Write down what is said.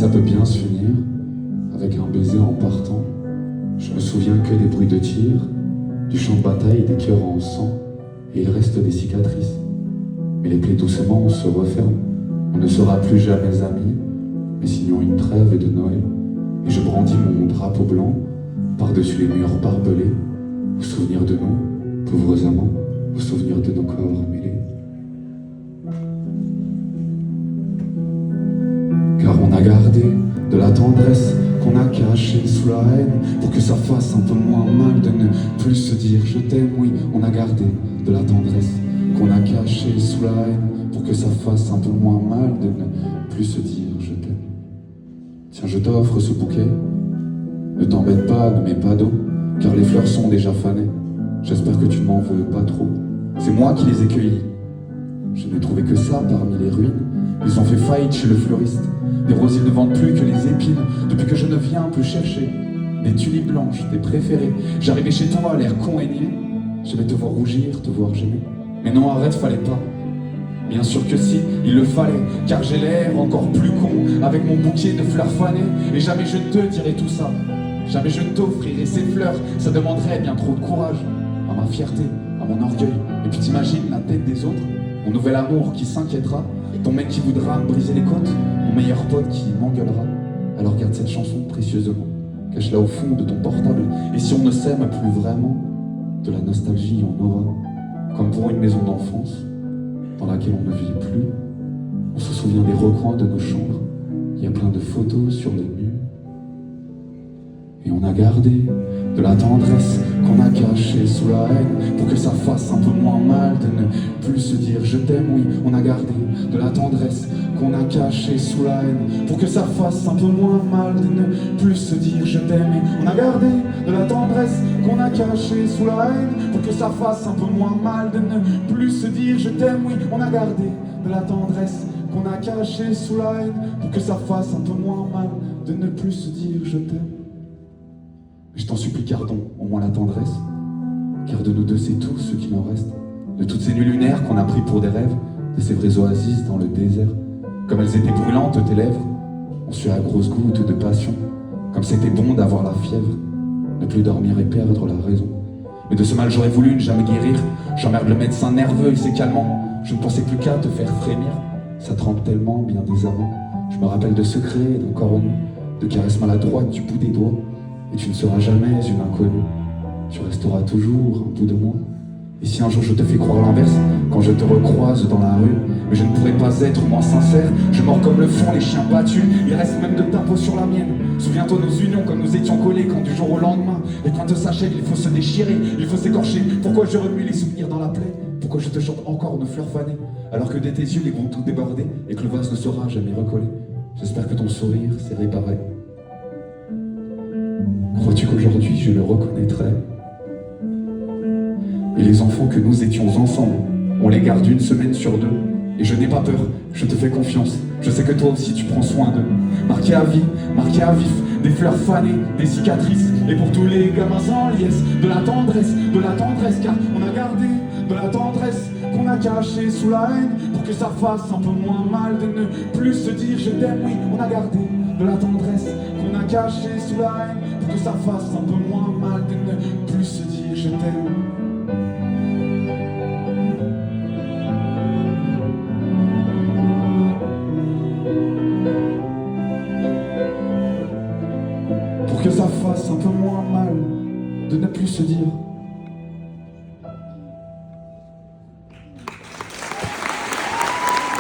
ça peut bien se finir, avec un baiser en partant. Je me souviens que des bruits de tir, du champ de bataille, des cœurs en sang, et il reste des cicatrices. Mais les plaies doucement se referment, on ne sera plus jamais amis, mais signons une trêve de Noël, et je brandis mon drapeau blanc, par-dessus les murs barbelés, au souvenir de nous, pauvres amants, au souvenir de nos corps mêlés. Car on a gardé de la tendresse qu'on a cachée sous la haine, pour que ça fasse un peu moins mal de ne plus se dire je t'aime. Oui, on a gardé de la tendresse qu'on a cachée sous la haine, pour que ça fasse un peu moins mal de ne plus se dire je t'aime. Tiens, je t'offre ce bouquet, ne t'embête pas, ne mets pas d'eau, car les fleurs sont déjà fanées. J'espère que tu ne m'en veux pas trop. C'est moi qui les ai cueillies. Je n'ai trouvé que ça parmi les ruines. Ils ont fait faillite chez le fleuriste. Des roses, ils ne vendent plus que les épines, depuis que je ne viens plus chercher des tulipes blanches, tes préférées. J'arrivais chez toi, l'air con et niais. J'aimais te voir rougir, te voir gêner. Mais non, arrête, fallait pas. Bien sûr que si, il le fallait, car j'ai l'air encore plus con, avec mon bouquet de fleurs fanées. Et jamais je ne te dirai tout ça. Jamais je ne t'offrirai ces fleurs. Ça demanderait bien trop de courage à ma fierté, à mon orgueil. Et puis t'imagines la tête des autres, mon nouvel amour qui s'inquiétera, ton mec qui voudra me briser les côtes, mon meilleur pote qui m'engueulera. Alors garde cette chanson précieusement, cache-la au fond de ton portable. Et si on ne s'aime plus vraiment, de la nostalgie on aura, comme pour une maison d'enfance dans laquelle on ne vit plus. On se souvient des recoins de nos chambres, il y a plein de photos sur les murs. Et on a gardé de la tendresse qu'on a cachée sous la haine, pour que ça fasse un peu moins mal de ne plus se dire je t'aime. Oui, on a gardé de la tendresse qu'on a cachée sous la haine, pour que ça fasse un peu moins mal de ne plus se dire je t'aime. Et on a gardé de la tendresse qu'on a cachée sous la haine, pour que ça fasse un peu moins mal de ne plus se dire je t'aime. Oui, on a gardé de la tendresse qu'on a cachée sous la haine, pour que ça fasse un peu moins mal de ne plus se dire je t'aime. Je t'en supplie, gardons au moins la tendresse, car de nous deux c'est tout ce qu'il en reste. De toutes ces nuits lunaires qu'on a pris pour des rêves, de ces vraies oasis dans le désert. Comme elles étaient brûlantes tes lèvres, on suait à grosses gouttes de passion. Comme c'était bon d'avoir la fièvre, ne plus dormir et perdre la raison. Mais de ce mal j'aurais voulu ne jamais guérir. J'emmerde le médecin nerveux, il s'est calmant. Je ne pensais plus qu'à te faire frémir. Ça trempe tellement bien décemment. Je me rappelle de secrets, d'un corps nu, de caresses maladroites du bout des doigts. Et tu ne seras jamais une inconnue, tu resteras toujours un bout de moi. Et si un jour je te fais croire l'inverse, quand je te recroise dans la rue, mais je ne pourrais pas être moins sincère, je mords comme le font les chiens battus, il reste même de ta peau sur la mienne. Souviens-toi nos unions comme nous étions collés, quand du jour au lendemain, les pointes s'achèvent, il faut se déchirer, il faut s'écorcher. Pourquoi je remue les souvenirs dans la plaie? Pourquoi je te chante encore nos fleurs fanées, alors que de tes yeux les vont tout déborder, et que le vase ne sera jamais recollé? J'espère que ton sourire s'est réparé. Crois-tu qu'aujourd'hui je le reconnaîtrai? Et les enfants que nous étions ensemble, on les garde une semaine sur deux. Et je n'ai pas peur, je te fais confiance. Je sais que toi aussi tu prends soin d'eux. Marqué à vie, marqué à vif, des fleurs fanées, des cicatrices. Et pour tous les gamins sans liesse, de la tendresse, car on a gardé de la tendresse qu'on a cachée sous la haine, pour que ça fasse un peu moins mal de ne plus se dire je t'aime. Oui, on a gardé de la tendresse qu'on a cachée sous la haine, pour que ça fasse un peu moins mal de ne plus se dire je t'aime. Pour que ça fasse un peu moins mal de ne plus se dire